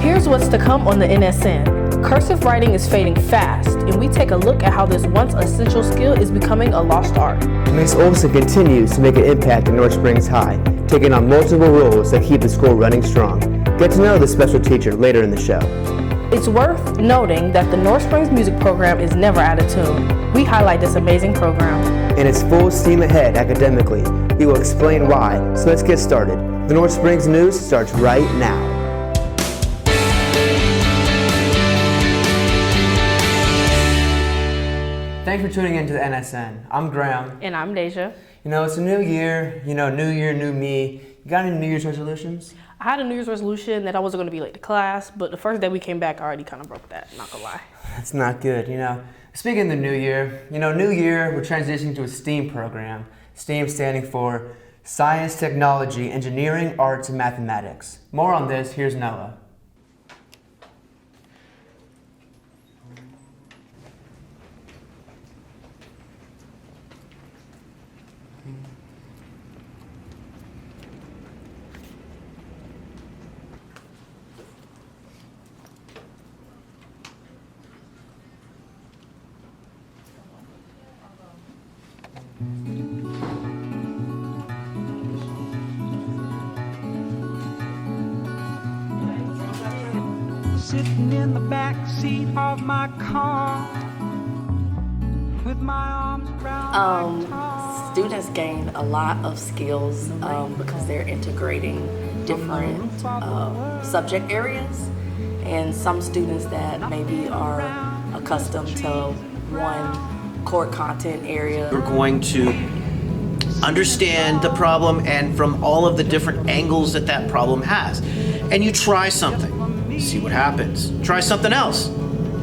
Here's what's to come on the NSN. Cursive writing is fading fast, and we take a look at how this once essential skill is becoming a lost art. Ms. Olson continues to make an impact at North Springs High, taking on multiple roles that keep the school running strong. Get to know the special teacher later in the show. It's worth noting that the North Springs music program is never out of tune. We highlight this amazing program. And it's full steam ahead academically. We will explain why, so let's get started. The North Springs News starts right now. Thanks for tuning in to the NSN. I'm Graham. And I'm Deja. You know, it's a new year, new year, new me. You got any New Year's resolutions? I had a New Year's resolution that I wasn't going to be late to class, but the first day we came back, I already kind of broke that, not gonna lie. That's not good, Speaking of the new year, new year, we're transitioning to a STEAM program. STEAM standing for Science, Technology, Engineering, Arts, and Mathematics. More on this, here's Noah. Sitting in the back seat of my car with my arms around Students gain a lot of skills because they're integrating different subject areas, and some students that maybe are accustomed to one core content area. We're going to understand the problem and from all of the different angles that that problem has. And you try something, see what happens. Try something else,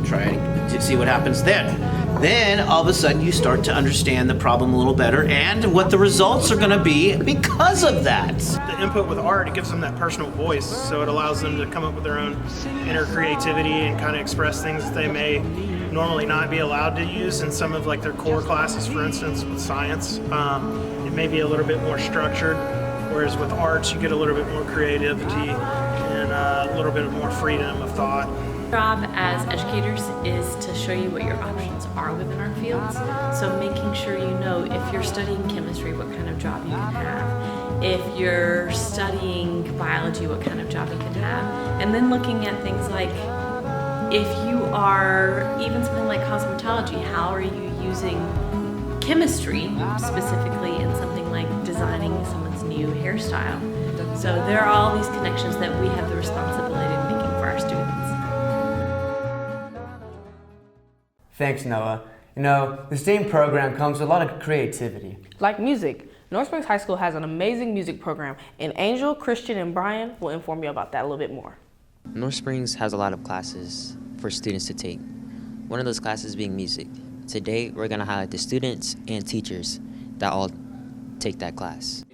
try to see what happens then. Then all of a sudden you start to understand the problem a little better and what the results are going to be because of that. The input with art, it gives them that personal voice, so it allows them to come up with their own inner creativity and kind of express things that they may normally not be allowed to use in some of like their core classes. For instance, with science, it may be a little bit more structured, whereas with arts you get a little bit more creativity and a little bit more freedom of thought. Our job as educators is to show you what your options are within our fields. So making sure you know if you're studying chemistry, what kind of job you can have. If you're studying biology, what kind of job you can have. And then looking at things like, if you are even something like cosmetology, how are you using chemistry specifically in something like designing someone's new hairstyle? So there are all these connections that we have the responsibility of making for our students. Thanks, Noah. The STEAM program comes with a lot of creativity. Like music, North Springs High School has an amazing music program, and Angel, Christian, and Brian will inform you about that a little bit more. North Springs has a lot of classes for students to take. One of those classes being music. Today, we're going to highlight the students and teachers that all take that class.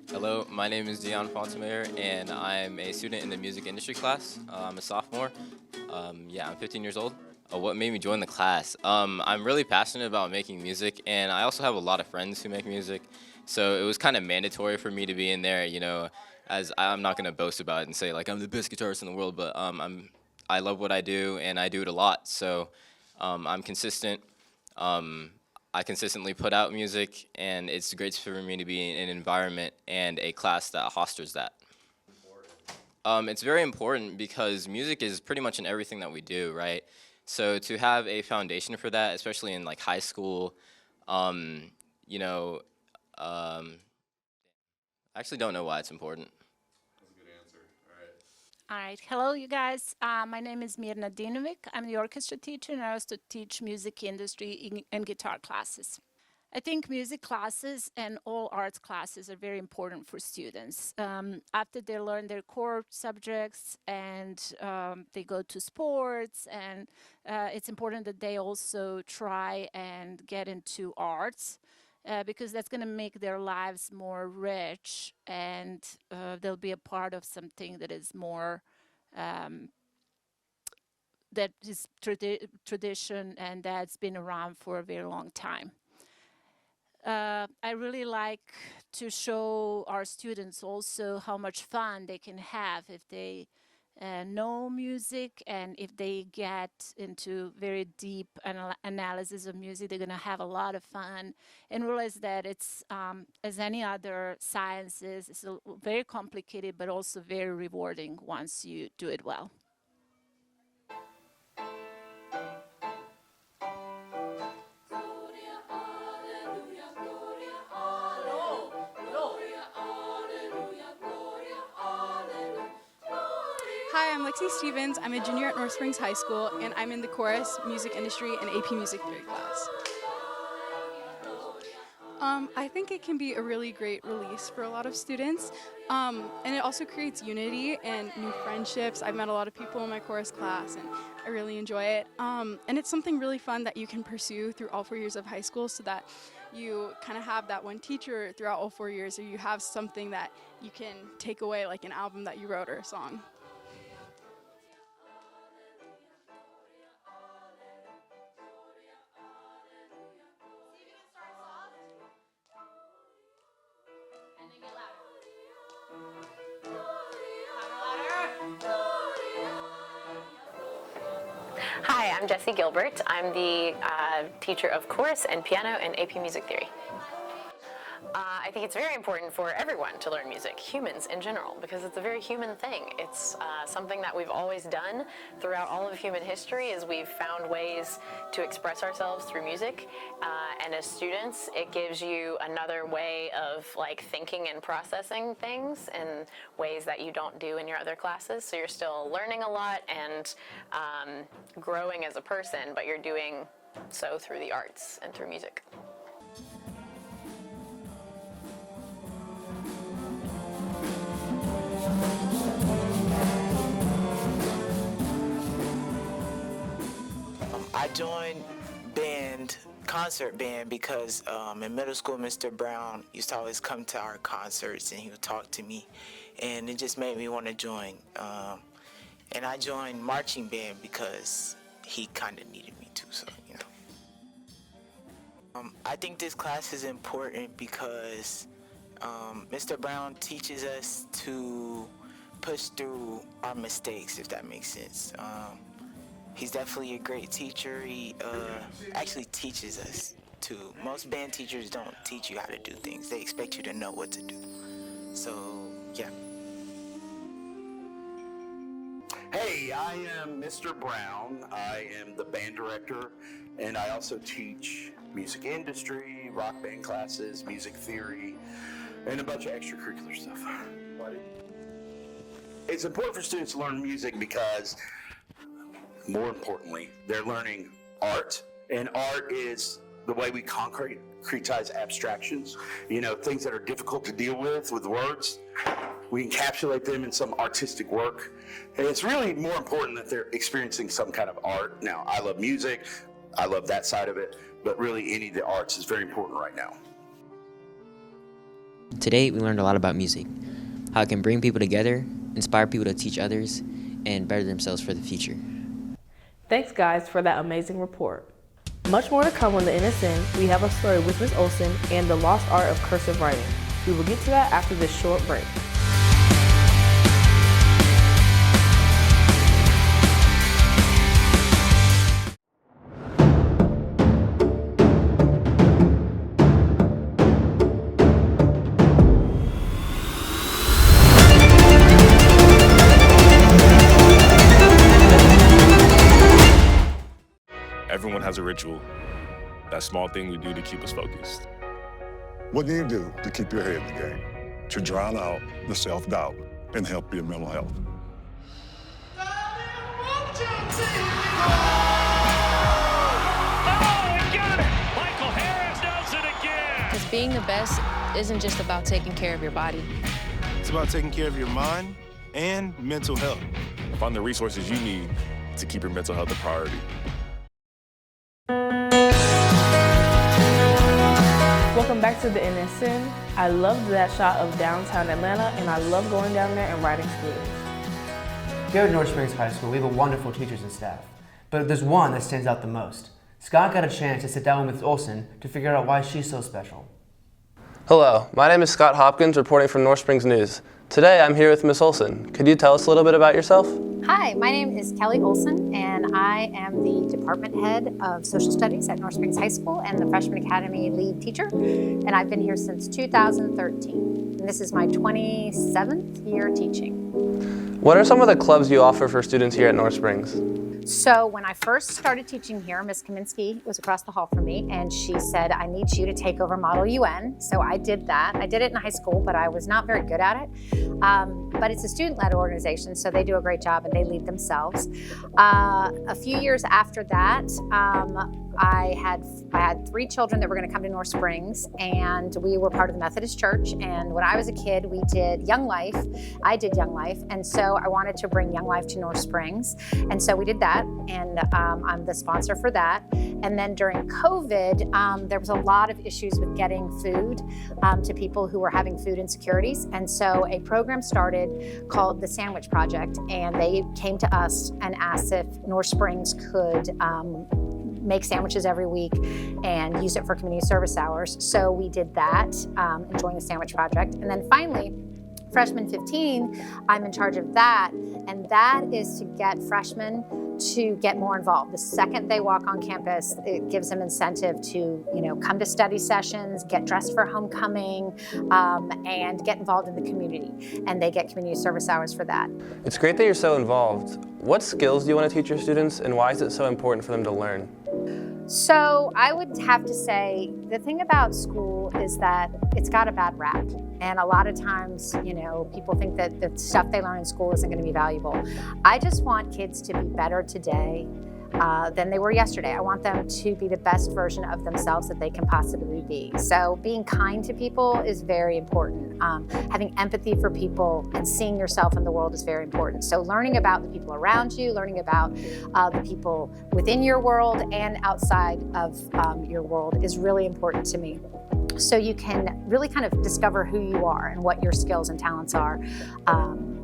Hello, my name is Dion Fontemayor, and I'm a student in the music industry class. I'm a sophomore. I'm 15 years old. What made me join the class? I'm really passionate about making music, and I also have a lot of friends who make music, so it was kind of mandatory for me to be in there, as I'm not going to boast about it and say, like, I'm the best guitarist in the world, but I love what I do, and I do it a lot, so I'm consistent. I consistently put out music, and it's great for me to be in an environment and a class that fosters that. It's very important because music is pretty much in everything that we do, right? So to have a foundation for that, especially in like high school, I actually don't know why it's important. All right. Hello, you guys. My name is Mirna Dinovic. I'm the orchestra teacher, and I also teach music industry and guitar classes. I think music classes and all arts classes are very important for students. After they learn their core subjects and they go to sports, and it's important that they also try and get into arts. Because that's going to make their lives more rich, and they'll be a part of something that is more, that is tradition and that's been around for a very long time. I really like to show our students also how much fun they can have if they know music, and if they get into very deep analysis of music, they're going to have a lot of fun and realize that it's, as any other sciences, it's very complicated but also very rewarding once you do it well. Hi, I'm Lexi Stevens. I'm a junior at North Springs High School, and I'm in the chorus, music industry, and AP Music Theory class. I think it can be a really great release for a lot of students, and it also creates unity and new friendships. I've met a lot of people in my chorus class, and I really enjoy it. And it's something really fun that you can pursue through all 4 years of high school, so that you kind of have that one teacher throughout all 4 years, or you have something that you can take away, like an album that you wrote or a song. Hi, I'm Jessie Gilbert. I'm the teacher of chorus and piano and AP Music Theory. I think it's very important for everyone to learn music, humans in general, because it's a very human thing. It's something that we've always done throughout all of human history, is we've found ways to express ourselves through music. And as students, it gives you another way of thinking and processing things in ways that you don't do in your other classes. So you're still learning a lot and growing as a person, but you're doing so through the arts and through music. I joined concert band because in middle school, Mr. Brown used to always come to our concerts and he would talk to me, and it just made me want to join. And I joined marching band because he kind of needed me to, so, you know. I think this class is important because Mr. Brown teaches us to push through our mistakes, if that makes sense. He's definitely a great teacher. He actually teaches us to. Most band teachers don't teach you how to do things. They expect you to know what to do. So, yeah. Hey, I am Mr. Brown. I am the band director, and I also teach music industry, rock band classes, music theory, and a bunch of extracurricular stuff. It's important for students to learn music because, more importantly, they're learning art, and art is the way we concretize abstractions, things that are difficult to deal with words. We encapsulate them in some artistic work, and it's really more important that they're experiencing some kind of art. Now, I love music, I love that side of it, but really any of the arts is very important right now. Today, we learned a lot about music, how it can bring people together, inspire people to teach others, and better themselves for the future. Thanks, guys, for that amazing report. Much more to come on the NSN. We have a story with Ms. Olson and the lost art of cursive writing. We will get to that after this short break. Everyone has a ritual, that small thing we do to keep us focused. What do you do to keep your head in the game, to drown out the self-doubt and help your mental health? Because being the best isn't just about taking care of your body. It's about taking care of your mind and mental health. Find the resources you need to keep your mental health a priority. Welcome back to the NSN. I loved that shot of downtown Atlanta, and I love going down there and writing students. Here at North Springs High School, we have wonderful teachers and staff, but there's one that stands out the most. Scott got a chance to sit down with Ms. Olson to figure out why she's so special. Hello, my name is Scott Hopkins, reporting from North Springs News. Today I'm here with Miss Olson. Could you tell us a little bit about yourself? Hi, my name is Kelly Olson, and I am the department head of social studies at North Springs High School and the Freshman Academy lead teacher, and I've been here since 2013. And this is my 27th year teaching. What are some of the clubs you offer for students here at North Springs? So when I first started teaching here, Miss Kaminsky was across the hall from me, and she said, I need you to take over Model UN. So I did that. I did it in high school, but I was not very good at it. But it's a student-led organization, so they do a great job and they lead themselves. A few years after that, I had 3 children that were going to come to North Springs, and we were part of the Methodist Church. And when I was a kid, we did Young Life. I did Young Life, and so I wanted to bring Young Life to North Springs, and so we did that. And I'm the sponsor for that. And then during COVID, there was a lot of issues with getting food to people who were having food insecurities, and so a program started called the Sandwich Project, and they came to us and asked if North Springs could make sandwiches every week and use it for community service hours. So we did that and joined the Sandwich Project. And then finally, Freshman 15, I'm in charge of that, and that is to get freshmen to get more involved. The second they walk on campus, it gives them incentive to, come to study sessions, get dressed for homecoming, and get involved in the community. And they get community service hours for that. It's great that you're so involved. What skills do you want to teach your students, and why is it so important for them to learn? So I would have to say the thing about school is that it's got a bad rap. And a lot of times, people think that the stuff they learn in school isn't going to be valuable. I just want kids to be better today than they were yesterday. I want them to be the best version of themselves that they can possibly be. So being kind to people is very important. Having empathy for people and seeing yourself in the world is very important. So learning about the people around you, learning about the people within your world and outside of your world is really important to me. So you can really kind of discover who you are and what your skills and talents are.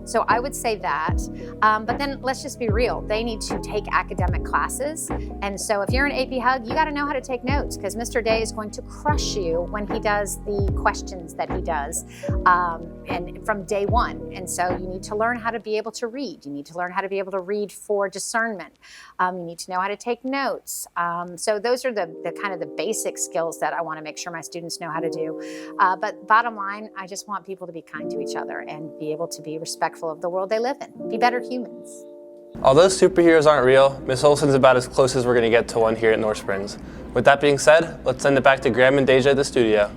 So I would say that, but then let's just be real. They need to take academic classes. And so if you're an AP Hug, you gotta know how to take notes, because Mr. Day is going to crush you when he does the questions that he does, and from day one. And so you need to learn how to be able to read. You need to learn how to be able to read for discernment. You need to know how to take notes. So those are the kind of the basic skills that I wanna make sure my students know how to do. But bottom line, I just want people to be kind to each other and be able to be respectful of the world they live in. Be better humans. Although superheroes aren't real, Miss Olson's about as close as we're going to get to one here at North Springs. With that being said, let's send it back to Graham and Deja at the studio.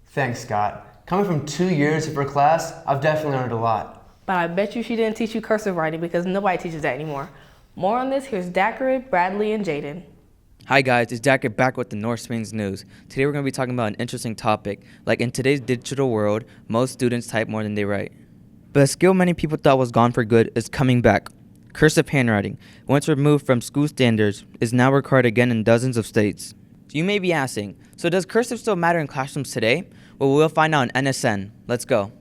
Thanks, Scott. Coming from 2 years of her class, I've definitely learned a lot. But I bet you she didn't teach you cursive writing, because nobody teaches that anymore. More on this, here's Dacrid, Bradley, and Jaden. Hi guys, it's Dacrid back with the North Springs News. Today we're going to be talking about an interesting topic. Like in today's digital world, most students type more than they write. But a skill many people thought was gone for good is coming back. Cursive handwriting, once removed from school standards, is now required again in dozens of states. So you may be asking, so does cursive still matter in classrooms today? Well, we'll find out in NSN. Let's go.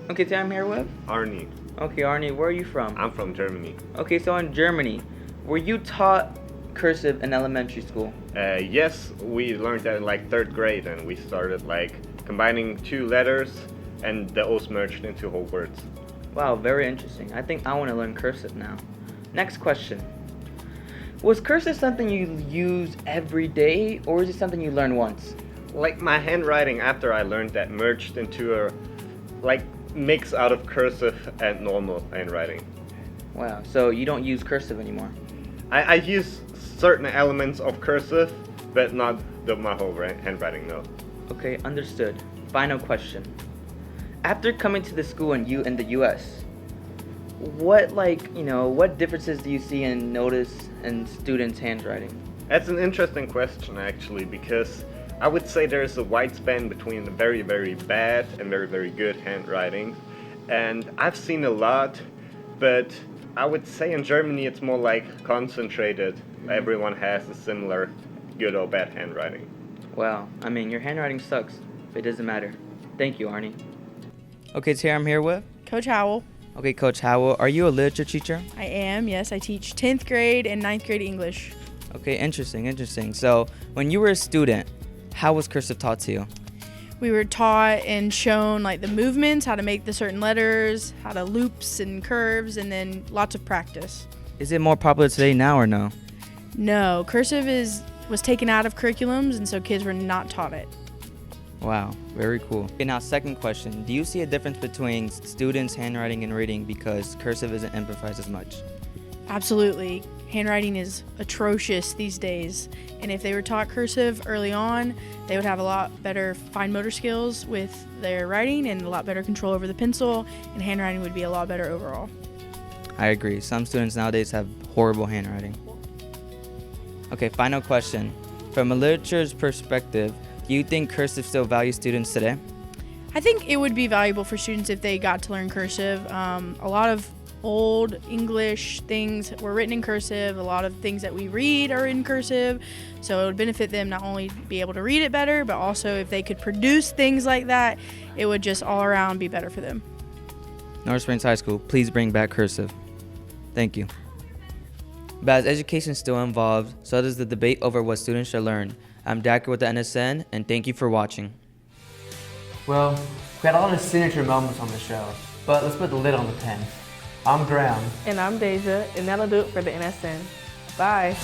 Okay, today I'm here with Arnie. Okay, Arnie, where are you from? I'm from Germany. Okay, so in Germany, were you taught cursive in elementary school? Yes, we learned that in like 3rd grade, and we started like combining 2 letters and the O's merged into whole words. Wow, very interesting. I think I want to learn cursive now. Next question. Was cursive something you use every day, or is it something you learned once? Like my handwriting after I learned that merged into a mix out of cursive and normal handwriting. Wow, so you don't use cursive anymore? I use certain elements of cursive, but not my whole handwriting, no. Okay, understood. Final question. After coming to the school in the U.S., what differences do you see and notice in students' handwriting? That's an interesting question, actually, because I would say there's a wide span between very, very bad and very, very good handwriting. And I've seen a lot, but I would say in Germany it's more like concentrated. Everyone has a similar good or bad handwriting. Wow, I mean, your handwriting sucks, but it doesn't matter. Thank you, Arnie. Okay, so here I'm here with Coach Howell. Okay, Coach Howell, are you a literature teacher? I am, yes. I teach 10th grade and 9th grade English. Okay, interesting. So, when you were a student, how was cursive taught to you? We were taught and shown like the movements, how to make the certain letters, how to loops and curves, and then lots of practice. Is it more popular today now or no? No, cursive was taken out of curriculums, and so kids were not taught it. Wow, very cool. Okay, now second question. Do you see a difference between students' handwriting and reading because cursive isn't emphasized as much? Absolutely. Handwriting is atrocious these days, and if they were taught cursive early on, they would have a lot better fine motor skills with their writing and a lot better control over the pencil, and handwriting would be a lot better overall. I agree. Some students nowadays have horrible handwriting. Okay, final question. From a literature's perspective, do you think cursive still values students today? I think it would be valuable for students if they got to learn cursive. A lot of old English things were written in cursive. A lot of things that we read are in cursive. So it would benefit them not only be able to read it better, but also if they could produce things like that, it would just all around be better for them. North Springs High School, please bring back cursive. Thank you. But as education is still involved, so does the debate over what students should learn. I'm Dacker with the NSN, and thank you for watching. Well, we had a lot of signature moments on the show, but let's put the lid on the pen. I'm Graham. And I'm Deja, and that'll do it for the NSN. Bye.